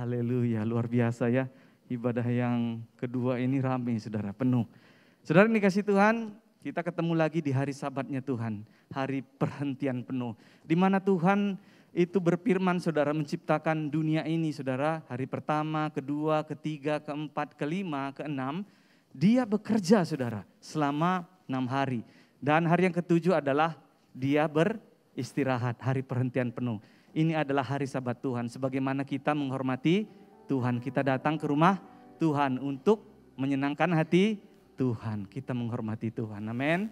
Haleluya, luar biasa ya. Ibadah yang kedua ini ramai saudara, penuh. Saudara yang dikasih Tuhan, kita ketemu lagi di hari Sabatnya Tuhan. Hari perhentian penuh. Di mana Tuhan itu berfirman saudara menciptakan dunia ini saudara. Hari pertama, kedua, ketiga, keempat, kelima, keenam. Dia bekerja saudara selama 6 hari. Dan hari yang ketujuh adalah dia beristirahat, hari perhentian penuh. Ini adalah hari Sabat Tuhan. Sebagaimana kita menghormati Tuhan. Kita datang ke rumah Tuhan untuk menyenangkan hati Tuhan. Kita menghormati Tuhan. Amin.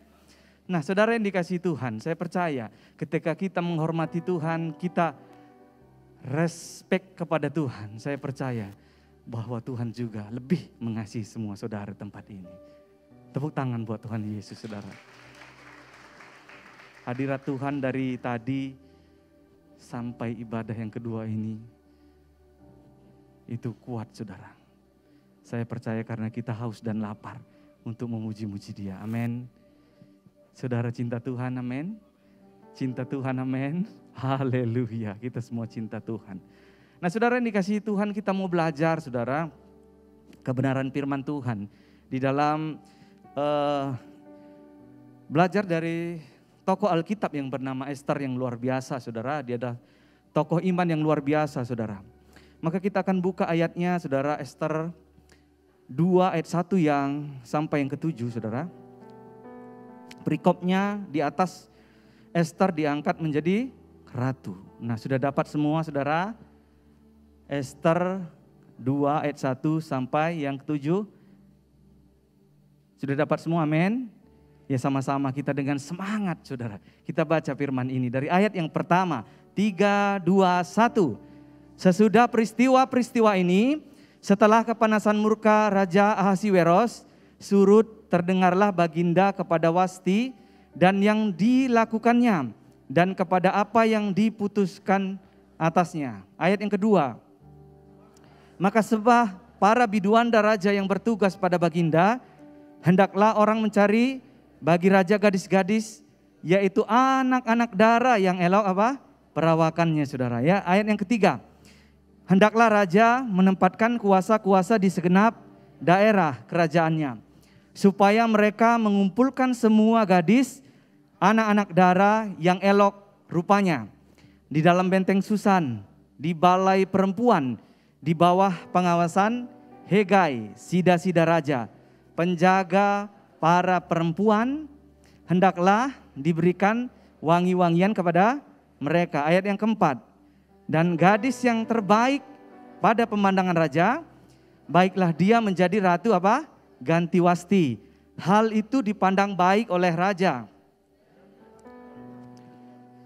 Nah saudara yang dikasihi Tuhan, saya percaya ketika kita menghormati Tuhan, kita respect kepada Tuhan. Saya percaya bahwa Tuhan juga lebih mengasihi semua saudara tempat ini. Tepuk tangan buat Tuhan Yesus saudara. Hadirat Tuhan dari tadi sampai ibadah yang kedua ini, itu kuat saudara. Saya percaya karena kita haus dan lapar untuk memuji-muji Dia. Amin. Saudara cinta Tuhan, amin. Cinta Tuhan, amin. Haleluya, kita semua cinta Tuhan. Nah saudara yang dikasihi Tuhan, kita mau belajar saudara kebenaran firman Tuhan. Di dalam belajar dari tokoh Alkitab yang bernama Esther yang luar biasa saudara. Dia adalah tokoh iman yang luar biasa saudara. Maka kita akan buka ayatnya saudara, Esther 2 ayat 1 yang sampai yang ke-7 saudara. Perikopnya di atas Esther diangkat menjadi ratu. Nah sudah dapat semua saudara. Esther 2 ayat 1 sampai yang ke-7. Sudah dapat semua, amin. Ya sama-sama kita dengan semangat saudara. Kita baca firman ini dari ayat yang pertama. 3, 2, 1. Sesudah peristiwa-peristiwa ini, setelah kepanasan murka Raja Ahasiweros surut, terdengarlah baginda kepada Wasti dan yang dilakukannya dan kepada apa yang diputuskan atasnya. Ayat yang kedua. Maka sebab para biduanda raja yang bertugas pada baginda, hendaklah orang mencari bagi raja gadis-gadis, yaitu anak-anak dara yang elok apa? Perawakannya saudara ya. Ayat yang ketiga. Hendaklah raja menempatkan kuasa-kuasa di segenap daerah kerajaannya, supaya mereka mengumpulkan semua gadis, anak-anak dara yang elok rupanya, di dalam benteng Susan, di balai perempuan, di bawah pengawasan Hegai, sida-sida raja, penjaga para perempuan, hendaklah diberikan wangi-wangian kepada mereka. Ayat yang keempat. Dan gadis yang terbaik pada pemandangan raja, baiklah dia menjadi ratu apa? Ganti Wasti. Hal itu dipandang baik oleh raja.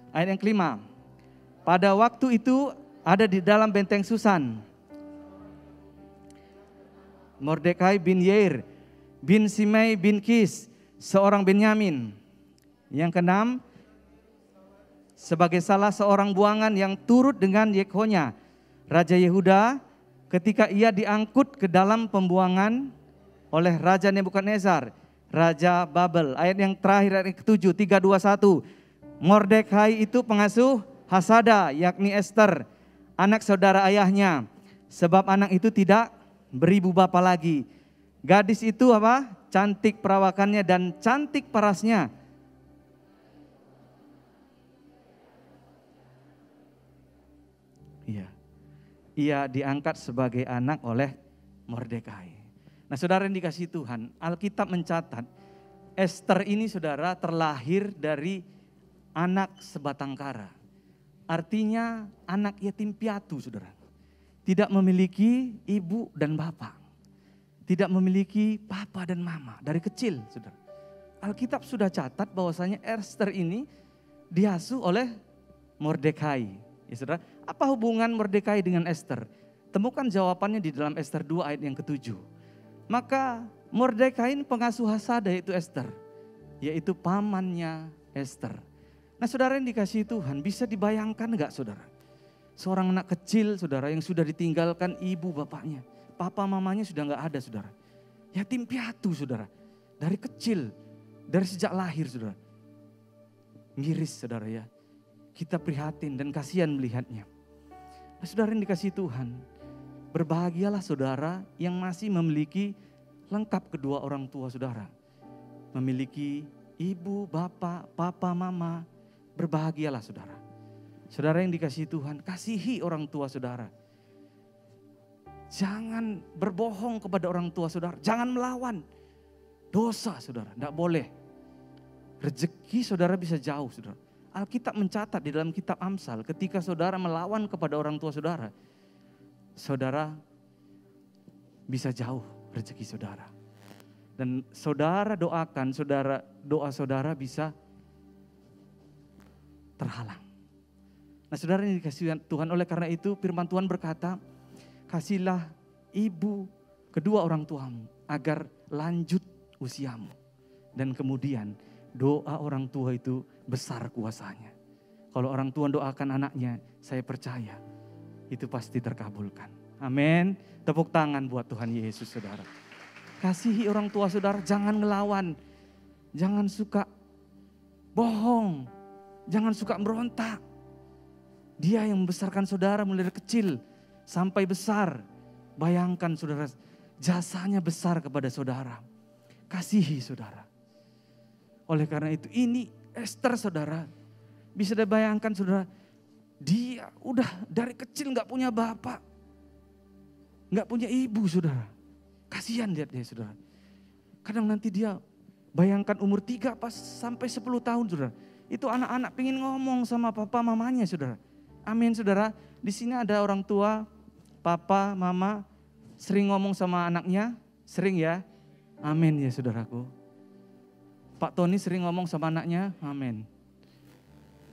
Ayat yang kelima. Pada waktu itu ada di dalam benteng Susan Mordekai bin Yair bin Simei bin Kis, seorang Benyamin. Yang keenam, sebagai salah seorang buangan yang turut dengan Yekhonya, Raja Yehuda, ketika ia diangkut ke dalam pembuangan oleh Raja Nebukadnezar, Raja Babel. Ayat yang terakhir, ayat ke-7, 3, 2, 1. Mordekai itu pengasuh Hasada, yakni Esther, anak saudara ayahnya. Sebab anak itu tidak beribu bapa lagi. Gadis itu apa? Cantik perawakannya dan cantik parasnya. Iya. Ia diangkat sebagai anak oleh Mordekai. Nah saudara yang dikasihi Tuhan, Alkitab mencatat Esther ini saudara terlahir dari anak sebatang kara. Artinya anak yatim piatu saudara. Tidak memiliki ibu dan bapak. Tidak memiliki papa dan mama dari kecil saudara. Alkitab sudah catat bahwasanya Esther ini diasuh oleh Mordekai. Ya saudara, apa hubungan Mordekai dengan Esther? Temukan jawabannya di dalam Esther 2 ayat yang ke-7. Maka Mordekai ini pengasuh Hasada yaitu Esther. Yaitu pamannya Esther. Nah saudara yang dikasihi Tuhan, bisa dibayangkan enggak saudara? Seorang anak kecil saudara yang sudah ditinggalkan ibu bapaknya. Papa mamanya sudah enggak ada saudara. Yatim piatu saudara. Dari kecil, dari sejak lahir saudara. Miris saudara ya. Kita prihatin dan kasihan melihatnya. Nah, saudara yang dikasihi Tuhan. Berbahagialah saudara yang masih memiliki lengkap kedua orang tua saudara. Memiliki ibu, bapak, papa, mama. Berbahagialah saudara. Saudara yang dikasihi Tuhan, kasihi orang tua saudara. Jangan berbohong kepada orang tua saudara. Jangan melawan. Dosa saudara, tidak boleh. Rezeki saudara bisa jauh saudara. Alkitab mencatat di dalam kitab Amsal, ketika saudara melawan kepada orang tua saudara, saudara bisa jauh rezeki saudara. Dan saudara doakan, doa saudara bisa terhalang. Nah saudara yang dikasihi Tuhan, oleh karena itu firman Tuhan berkata, kasihlah ibu kedua orang tuamu agar lanjut usiamu. Dan kemudian doa orang tua itu besar kuasanya. Kalau orang tua doakan anaknya, saya percaya itu pasti terkabulkan. Amin. Tepuk tangan buat Tuhan Yesus saudara. Kasihi orang tua saudara, jangan ngelawan. Jangan suka bohong. Jangan suka berontak. Dia yang membesarkan saudara mulai dari kecil sampai besar. Bayangkan saudara, jasanya besar kepada saudara. Kasihi saudara. Oleh karena itu ini Esther saudara. Bisa dibayangkan saudara. Dia udah dari kecil gak punya bapak. Gak punya ibu saudara. Kasihan lihat dia saudara. Kadang nanti dia bayangkan umur 3 sampai 10 tahun saudara. Itu anak-anak pengen ngomong sama papa mamanya saudara. Amin saudara. Di sini ada orang tua, papa, mama sering ngomong sama anaknya. Sering ya. Amin ya saudaraku. Pak Tony sering ngomong sama anaknya. Amin.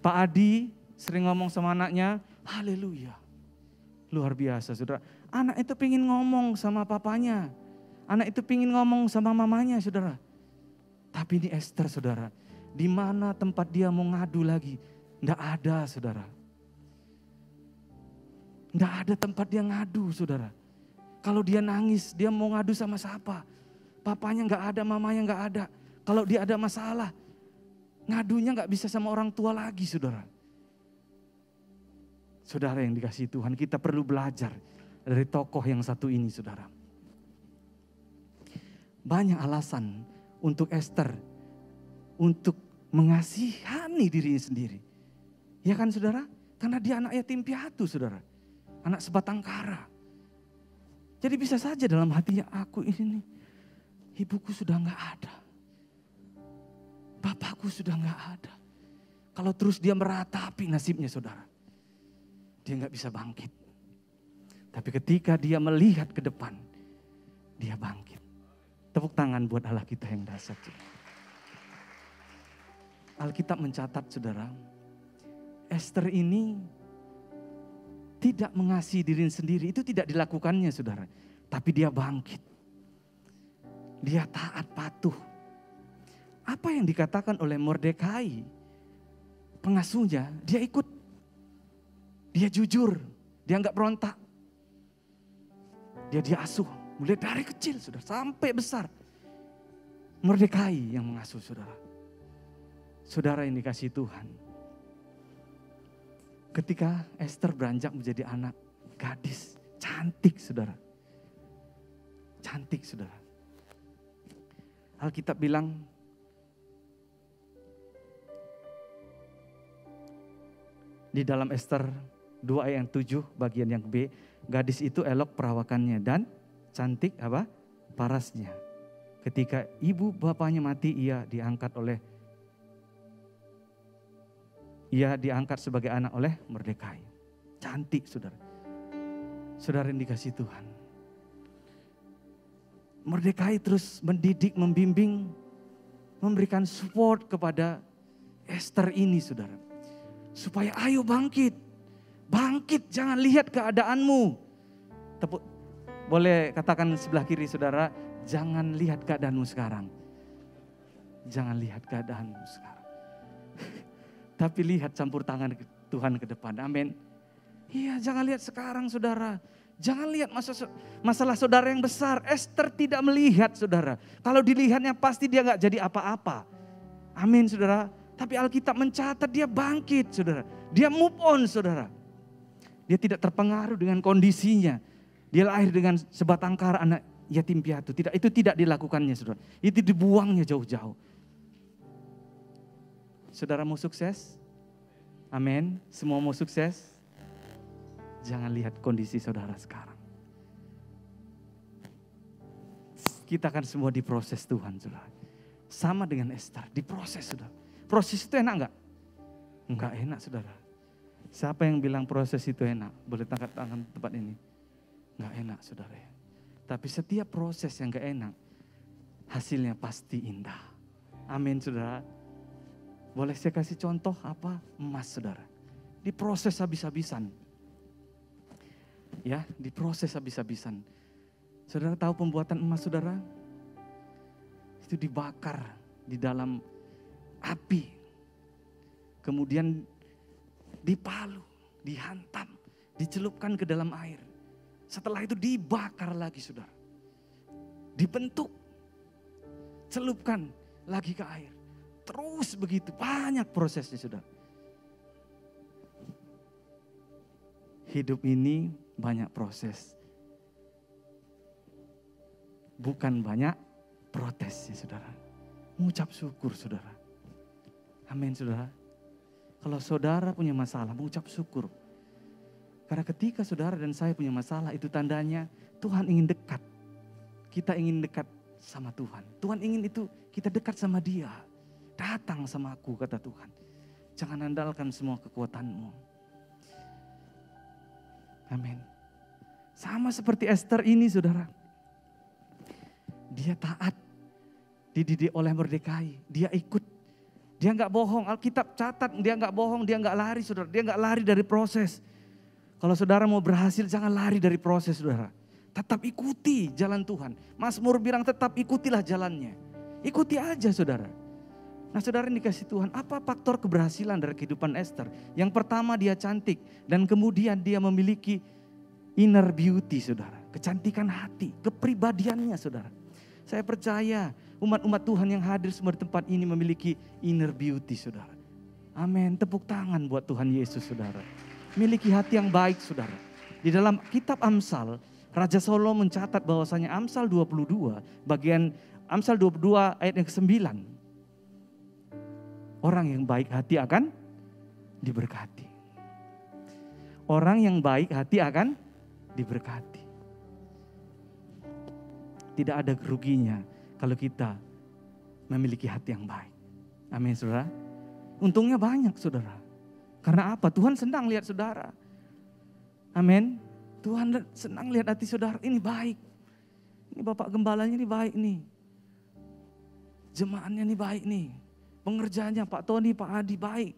Pak Adi sering ngomong sama anaknya. Haleluya. Luar biasa saudara. Anak itu pengen ngomong sama papanya. Anak itu pengen ngomong sama mamanya saudara. Tapi ini Esther saudara. Di mana tempat dia mau ngadu lagi? Nggak ada saudara. Nggak ada tempat dia ngadu saudara. Kalau dia nangis, dia mau ngadu sama siapa? Papanya nggak ada, mamanya nggak ada. Kalau dia ada masalah, ngadunya nggak bisa sama orang tua lagi saudara. Saudara yang dikasihi Tuhan, kita perlu belajar dari tokoh yang satu ini saudara. Banyak alasan untuk Esther untuk mengasihani dirinya sendiri. Ya kan saudara? Karena dia anak yatim piatu saudara. Anak sebatang kara. Jadi bisa saja dalam hatinya, aku ini nih, ibuku sudah gak ada. Bapakku sudah gak ada. Kalau terus dia meratapi nasibnya saudara. Dia gak bisa bangkit. Tapi ketika dia melihat ke depan, dia bangkit. Tepuk tangan buat Allah kita yang dahsyat. Alkitab mencatat saudara, Esther ini tidak mengasihi diri sendiri, itu tidak dilakukannya saudara. Tapi dia bangkit. Dia taat patuh. Apa yang dikatakan oleh Mordekai, pengasuhnya, dia ikut. Dia jujur, dia enggak berontak. Dia diasuh, mulai dari kecil sudah sampai besar. Mordekai yang mengasuh saudara. Saudara yang dikasihi Tuhan. Ketika Esther beranjak menjadi anak gadis, cantik saudara. Cantik saudara. Alkitab bilang, di dalam Esther 2 ayat 7 bagian yang B, gadis itu elok perawakannya dan cantik apa? Parasnya. Ketika ibu bapaknya mati, ia diangkat sebagai anak oleh Mordekai. Cantik saudara. Saudara yang dikasihi Tuhan. Mordekai terus mendidik, membimbing, memberikan support kepada Esther ini saudara. Supaya ayo bangkit. Bangkit, jangan lihat keadaanmu. Boleh katakan sebelah kiri saudara, jangan lihat keadaanmu sekarang. Jangan lihat keadaanmu sekarang. Tapi lihat campur tangan Tuhan ke depan. Amin. Iya, jangan lihat sekarang saudara. Jangan lihat masalah saudara yang besar. Esther tidak melihat saudara. Kalau dilihatnya pasti dia gak jadi apa-apa. Amin saudara. Tapi Alkitab mencatat dia bangkit saudara. Dia move on saudara. Dia tidak terpengaruh dengan kondisinya. Dia lahir dengan sebatang kara anak yatim piatu. Itu tidak dilakukannya, saudara. Itu dibuangnya jauh-jauh. Saudara mau sukses? Amin. Semua mau sukses? Jangan lihat kondisi saudara sekarang. Kita akan semua diproses Tuhan, saudara. Sama dengan Esther, diproses, saudara. Proses itu enak enggak? Enggak enak, saudara. Siapa yang bilang proses itu enak? Boleh angkat tangan tempat ini. Enggak enak, saudara. Tapi setiap proses yang enggak enak, hasilnya pasti indah. Amin, saudara. Boleh saya kasih contoh apa? Emas, saudara. Diproses habis-habisan. Ya, diproses habis-habisan. Saudara tahu pembuatan emas, saudara? Itu dibakar di dalam api. Kemudian dipalu, dihantam, dicelupkan ke dalam air. Setelah itu dibakar lagi, saudara. Dibentuk, celupkan lagi ke air. Terus begitu, banyak prosesnya, saudara. Hidup ini banyak proses. Bukan banyak protes, ya saudara. Mengucap syukur, saudara. Amin, saudara. Kalau saudara punya masalah, mengucap syukur. Karena ketika saudara dan saya punya masalah, itu tandanya Tuhan ingin dekat. Kita ingin dekat sama Tuhan. Tuhan ingin itu kita dekat sama Dia. Datang sama aku, kata Tuhan. Jangan andalkan semua kekuatanmu. Amin. Sama seperti Esther ini, saudara. Dia taat, dididik oleh Mordekai, dia ikut, dia nggak bohong. Alkitab catat, dia nggak bohong, dia nggak lari, saudara. Dia nggak lari dari proses. Kalau saudara mau berhasil, jangan lari dari proses, saudara. Tetap ikuti jalan Tuhan. Mazmur bilang tetap ikutilah jalannya. Ikuti aja, saudara. Nah, saudara yang dikasih Tuhan, apa faktor keberhasilan dari kehidupan Esther? Yang pertama, dia cantik, dan kemudian dia memiliki inner beauty, saudara. Kecantikan hati, kepribadiannya, saudara. Saya percaya umat-umat Tuhan yang hadir semua di tempat ini memiliki inner beauty, saudara. Amin. Tepuk tangan buat Tuhan Yesus, saudara. Miliki hati yang baik, saudara. Di dalam kitab Amsal, Raja Salomo mencatat bahwasanya Amsal 22, bagian Amsal 22 ayat yang ke-9. Orang yang baik hati akan diberkati. Orang yang baik hati akan diberkati. Tidak ada ruginya kalau kita memiliki hati yang baik. Amin, saudara. Untungnya banyak, saudara. Karena apa? Tuhan senang lihat saudara. Amin. Tuhan senang lihat hati saudara. Ini baik. Ini Bapak Gembalanya ini baik nih. Jemaatnya ini baik nih. Pengerjaannya Pak Tony, Pak Adi baik.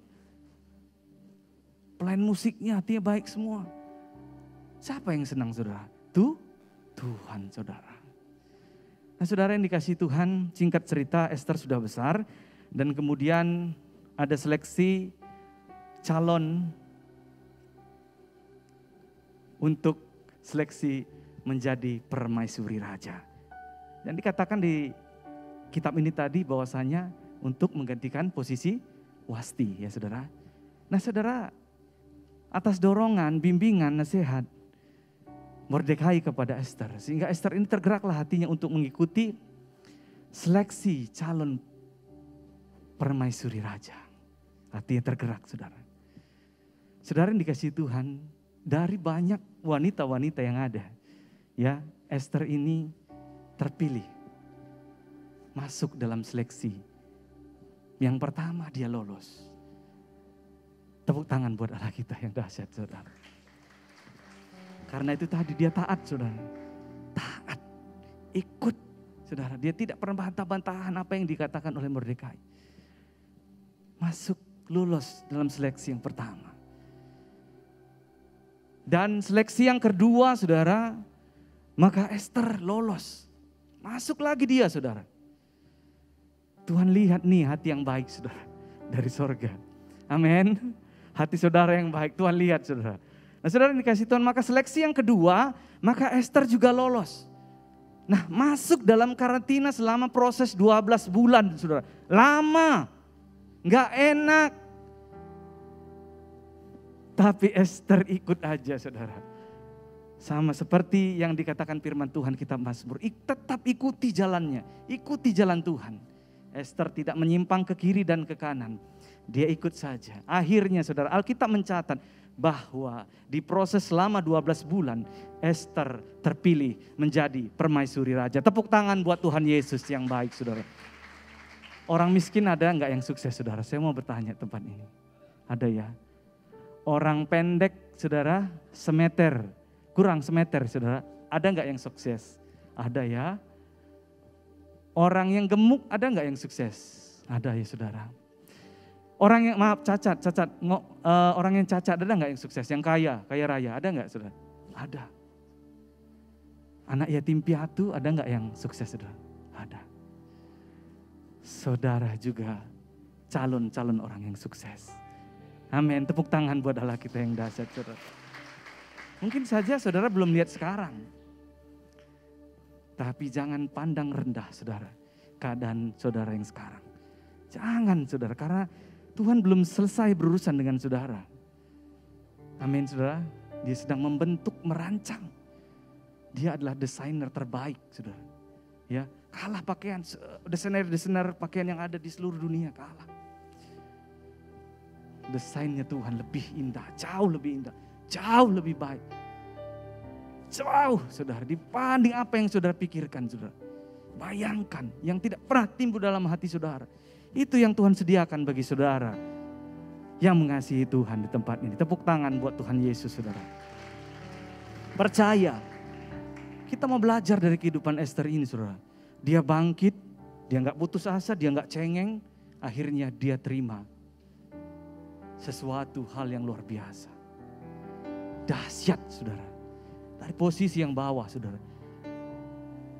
Pelayan musiknya hatinya baik semua. Siapa yang senang, saudara? Tuhan, saudara. Nah, saudara yang dikasih Tuhan, singkat cerita Esther sudah besar dan kemudian ada seleksi calon untuk seleksi menjadi permaisuri raja. Dan dikatakan di kitab ini tadi bahwasanya untuk menggantikan posisi Wasti, ya saudara. Nah, saudara, atas dorongan, bimbingan, nasihat Mordekai kepada Esther, sehingga Esther ini tergeraklah hatinya untuk mengikuti seleksi calon permaisuri raja. Hatinya tergerak, saudara. Saudara yang dikasihi Tuhan, dari banyak wanita-wanita yang ada, ya, Esther ini terpilih masuk dalam seleksi. Yang pertama dia lolos. Tepuk tangan buat Allah kita yang dahsyat, saudara. Karena itu tadi dia taat, saudara. Taat, ikut, saudara. Dia tidak pernah bantah-bantahan apa yang dikatakan oleh Mordekai. Masuk, lulus dalam seleksi yang pertama. Dan seleksi yang kedua, saudara, maka Esther lolos. Masuk lagi dia, saudara. Tuhan lihat nih hati yang baik, saudara. Dari sorga. Amin. Hati saudara yang baik, Tuhan lihat, saudara. Nah, saudara dikasih Tuhan, maka seleksi yang kedua, maka Esther juga lolos. Nah, masuk dalam karantina selama proses 12 bulan, saudara. Lama, gak enak. Tapi Esther ikut aja, saudara. Sama seperti yang dikatakan firman Tuhan kitab Mazmur, tetap ikuti jalannya, ikuti jalan Tuhan. Ester tidak menyimpang ke kiri dan ke kanan, dia ikut saja. Akhirnya saudara, Alkitab mencatat bahwa di proses selama 12 bulan, Ester terpilih menjadi permaisuri raja. Tepuk tangan buat Tuhan Yesus yang baik saudara. Orang miskin ada enggak yang sukses saudara? Saya mau bertanya tempat ini. Ada ya? Orang pendek saudara, semeter, kurang semeter saudara, ada enggak yang sukses? Ada ya. Orang yang gemuk ada enggak yang sukses? Ada ya saudara. Orang yang cacat, orang yang cacat ada enggak yang sukses? Yang kaya raya ada enggak saudara? Ada. Anak yatim piatu ada enggak yang sukses saudara? Ada. Saudara juga calon-calon orang yang sukses. Amin, tepuk tangan buat Allah kita yang dahsyat saudara. Mungkin saja saudara belum lihat sekarang. Tapi jangan pandang rendah saudara, keadaan saudara yang sekarang. Jangan saudara, karena Tuhan belum selesai berurusan dengan saudara. Amin saudara, dia sedang membentuk, merancang. Dia adalah desainer terbaik saudara. Ya, kalah pakaian, desainer pakaian yang ada di seluruh dunia kalah. Desainnya Tuhan lebih indah, jauh lebih indah, jauh lebih baik. Jauh saudara, dibanding apa yang saudara pikirkan saudara. Bayangkan yang tidak pernah timbul dalam hati saudara. Itu yang Tuhan sediakan bagi saudara yang mengasihi Tuhan di tempat ini. Tepuk tangan buat Tuhan Yesus saudara. Percaya, kita mau belajar dari kehidupan Ester ini saudara. Dia bangkit, dia gak putus asa, dia gak cengeng. Akhirnya dia terima sesuatu hal yang luar biasa. Dahsyat saudara. Dari posisi yang bawah saudara.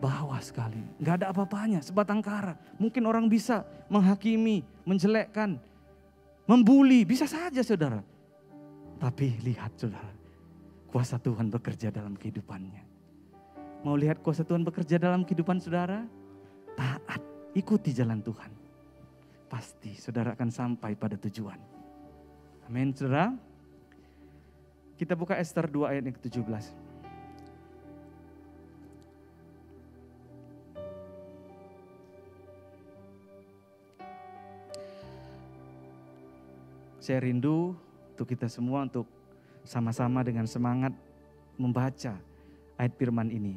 Bawah sekali. Gak ada apa-apanya, sebatang kara. Mungkin orang bisa menghakimi, menjelekkan, membuli. Bisa saja saudara. Tapi lihat saudara, kuasa Tuhan bekerja dalam kehidupannya. Mau lihat kuasa Tuhan bekerja dalam kehidupan saudara? Taat, ikuti jalan Tuhan. Pasti saudara akan sampai pada tujuan. Amin saudara. Kita buka Ester 2 ayat yang ke-17. Saya rindu untuk kita semua untuk sama-sama dengan semangat membaca ayat firman ini.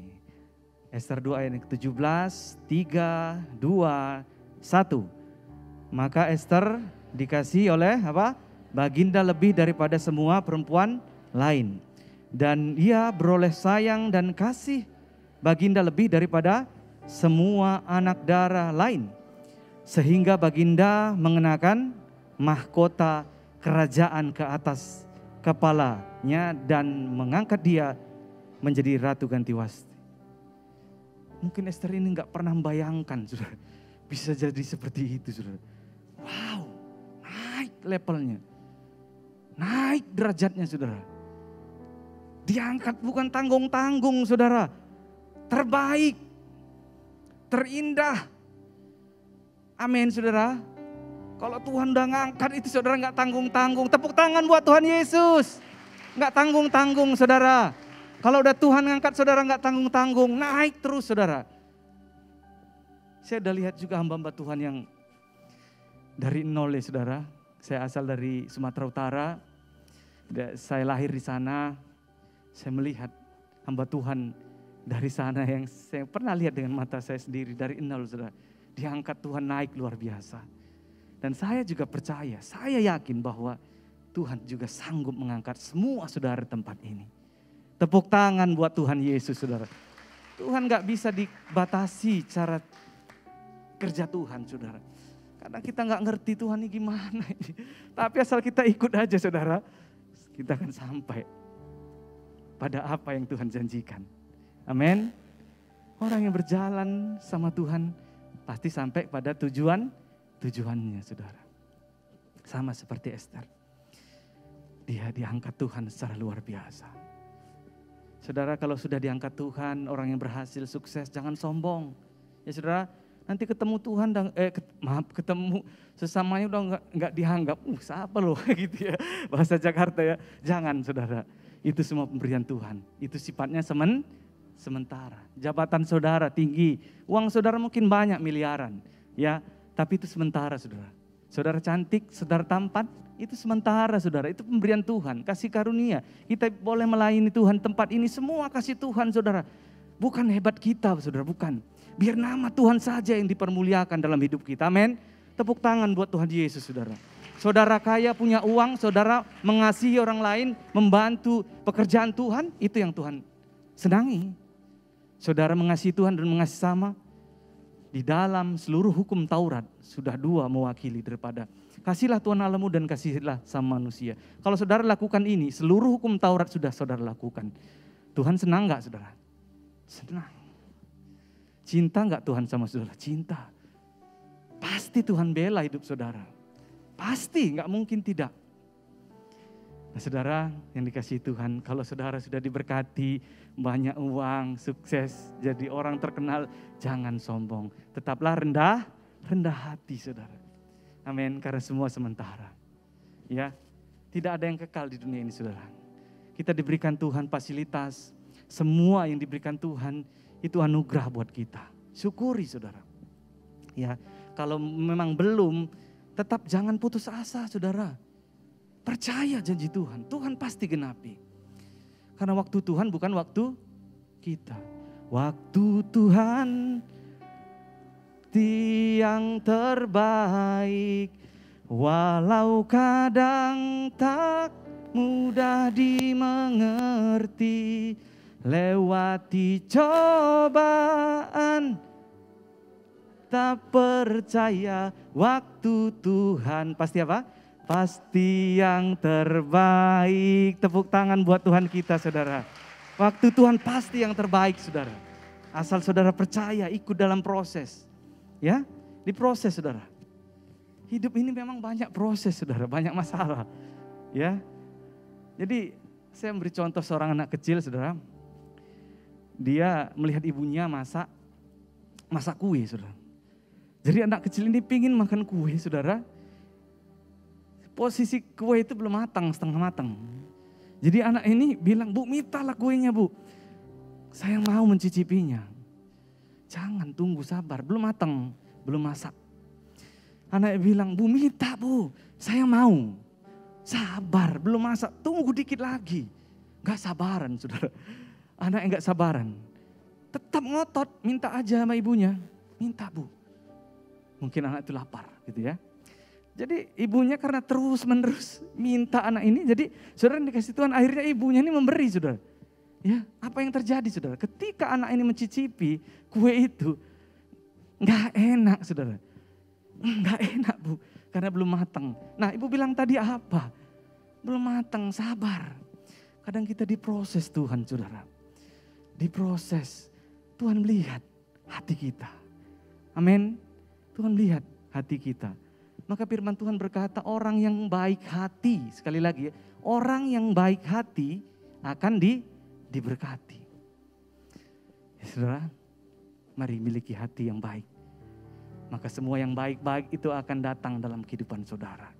Ester 2 ayat yang ke-17, 3, 2, 1. Maka Ester dikasih oleh apa? Baginda lebih daripada semua perempuan lain. Dan ia beroleh sayang dan kasih Baginda lebih daripada semua anak darah lain. Sehingga Baginda mengenakan mahkota kerajaan ke atas kepalanya dan mengangkat dia menjadi ratu ganti wasti. Mungkin Ester ini gak pernah membayangkan saudara, bisa jadi seperti itu saudara. Wow, naik levelnya, naik derajatnya saudara. Diangkat bukan tanggung-tanggung saudara, terbaik, terindah. Amin saudara. Kalau Tuhan udah ngangkat itu saudara gak tanggung-tanggung. Tepuk tangan buat Tuhan Yesus. Gak tanggung-tanggung saudara. Kalau udah Tuhan ngangkat saudara gak tanggung-tanggung. Naik terus saudara. Saya udah lihat juga hamba-hamba Tuhan yang dari nol ya saudara. Saya asal dari Sumatera Utara. Saya lahir di sana. Saya melihat hamba Tuhan dari sana yang saya pernah lihat dengan mata saya sendiri. Dari nol saudara. Diangkat Tuhan naik luar biasa. Dan saya juga percaya, saya yakin bahwa Tuhan juga sanggup mengangkat semua saudara tempat ini. Tepuk tangan buat Tuhan Yesus saudara. Tuhan gak bisa dibatasi cara kerja Tuhan saudara. Karena kita gak ngerti Tuhan ini gimana ini. Tapi asal kita ikut aja saudara, kita akan sampai pada apa yang Tuhan janjikan. Amin. Orang yang berjalan sama Tuhan pasti sampai pada tujuannya saudara. Sama seperti Ester. Dia diangkat Tuhan secara luar biasa. Saudara, kalau sudah diangkat Tuhan, orang yang berhasil sukses jangan sombong. Ya saudara, nanti ketemu Tuhan ketemu sesamanya udah enggak dianggap. Siapa loh gitu ya. Bahasa Jakarta ya. Jangan saudara. Itu semua pemberian Tuhan. Itu sifatnya sementara. Jabatan saudara tinggi, uang saudara mungkin banyak miliaran, ya, tapi itu sementara, saudara. Saudara cantik, saudara tampan, itu sementara, saudara. Itu pemberian Tuhan, kasih karunia. Kita boleh melayani Tuhan, tempat ini semua kasih Tuhan, saudara. Bukan hebat kita, saudara, bukan. Biar nama Tuhan saja yang dipermuliakan dalam hidup kita, amin. Tepuk tangan buat Tuhan Yesus, saudara. Saudara kaya punya uang, saudara mengasihi orang lain, membantu pekerjaan Tuhan, itu yang Tuhan senangi. Saudara mengasihi Tuhan dan mengasihi sama, di dalam seluruh hukum Taurat sudah 2 mewakili daripada kasihlah Tuhan Allahmu dan kasihilah sama manusia. Kalau saudara lakukan ini, seluruh hukum Taurat sudah saudara lakukan. Tuhan senang gak, saudara? Senang. Cinta gak Tuhan sama saudara? Cinta. Pasti Tuhan bela hidup saudara. Pasti, gak mungkin tidak. Nah, saudara yang dikasihi Tuhan, kalau saudara sudah diberkati, banyak uang, sukses, jadi orang terkenal, jangan sombong. Tetaplah rendah hati, saudara. Amin, karena semua sementara. Ya, tidak ada yang kekal di dunia ini, saudara. Kita diberikan Tuhan fasilitas, semua yang diberikan Tuhan itu anugerah buat kita. Syukuri, saudara. Ya, kalau memang belum, tetap jangan putus asa, saudara. Percaya janji Tuhan, Tuhan pasti genapi. Karena waktu Tuhan bukan waktu kita. Waktu Tuhan yang terbaik, walau kadang tak mudah dimengerti, lewati cobaan, tak percaya waktu Tuhan pasti apa? Pasti yang terbaik. Tepuk tangan buat Tuhan kita, saudara. Waktu Tuhan pasti yang terbaik, saudara. Asal saudara percaya, ikut dalam proses. Ya, diproses, saudara. Hidup ini memang banyak proses, saudara. Banyak masalah. Ya, jadi saya beri contoh seorang anak kecil, saudara. Dia melihat ibunya masak kue, saudara. Jadi anak kecil ini pingin makan kue, saudara. Posisi kue itu belum matang, setengah matang. Jadi anak ini bilang, Bu, mintalah kuenya, Bu. Saya mau mencicipinya. Jangan, tunggu, sabar, belum matang, belum masak. Anak bilang, Bu, minta, Bu. Saya mau. Sabar, belum masak, tunggu dikit lagi. Gak sabaran, saudara. Anak gak sabaran. Tetap ngotot, minta aja sama ibunya. Minta, Bu. Mungkin anak itu lapar, gitu ya. Jadi ibunya karena terus menerus minta anak ini, jadi saudara yang dikasih Tuhan akhirnya ibunya ini memberi, saudara. Ya, apa yang terjadi, saudara? Ketika anak ini mencicipi kue itu, nggak enak, saudara. Nggak enak, Bu, karena belum matang. Nah, ibu bilang tadi apa? Belum matang, sabar. Kadang kita diproses Tuhan, saudara. Diproses. Tuhan melihat hati kita. Amin. Tuhan lihat hati kita. Maka firman Tuhan berkata orang yang baik hati, sekali lagi ya, orang yang baik hati akan diberkati. Ya, saudara, mari miliki hati yang baik. Maka semua yang baik-baik itu akan datang dalam kehidupan saudara.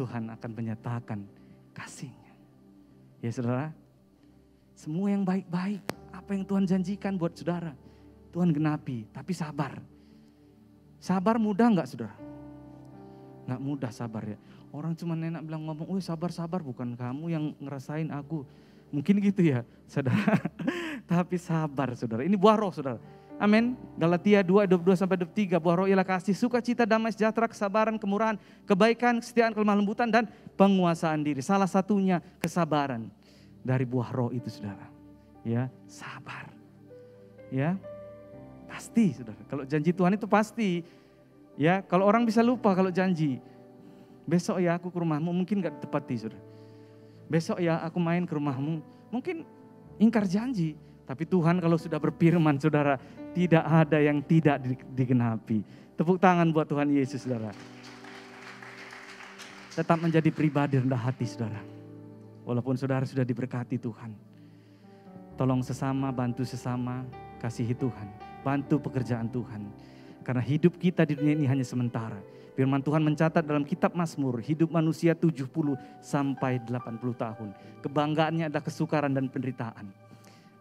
Tuhan akan menyatakan kasih-Nya. Ya saudara, semua yang baik-baik, apa yang Tuhan janjikan buat saudara, Tuhan genapi, tapi sabar. Sabar mudah enggak, saudara? Enggak mudah sabar ya. Orang cuma enak bilang ngomong, "Oh, sabar-sabar, bukan kamu yang ngerasain aku." Mungkin gitu ya, saudara. Tapi sabar, saudara. Ini buah roh, saudara. Amin. Galatia 2:22-23, buah roh ialah kasih, sukacita, damai, sejahtera, kesabaran, kemurahan, kebaikan, kesetiaan, kelemah lembutan, dan penguasaan diri. Salah satunya kesabaran dari buah roh itu, saudara. Ya, sabar. Ya. Pasti, saudara. Kalau janji Tuhan itu pasti. Ya, kalau orang bisa lupa kalau janji. Besok ya aku ke rumahmu, mungkin gak ditepati, saudara. Besok ya aku main ke rumahmu, mungkin ingkar janji. Tapi Tuhan kalau sudah berfirman, saudara, tidak ada yang tidak digenapi. Tepuk tangan buat Tuhan Yesus, saudara. Tetap menjadi pribadi rendah hati, saudara. Walaupun saudara sudah diberkati Tuhan. Tolong sesama, bantu sesama, kasihi Tuhan. Bantu pekerjaan Tuhan. Karena hidup kita di dunia ini hanya sementara. Firman Tuhan mencatat dalam kitab Mazmur, hidup manusia 70 sampai 80 tahun. Kebanggaannya adalah kesukaran dan penderitaan.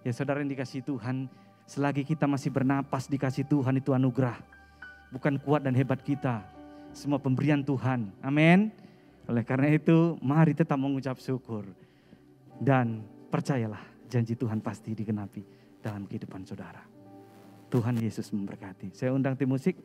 Ya saudara yang dikasihi Tuhan, selagi kita masih bernapas dikasih Tuhan itu anugerah. Bukan kuat dan hebat kita, semua pemberian Tuhan. Amin. Oleh karena itu, mari tetap mengucap syukur. Dan percayalah, janji Tuhan pasti digenapi dalam kehidupan saudara. Tuhan Yesus memberkati. Saya undang tim musik.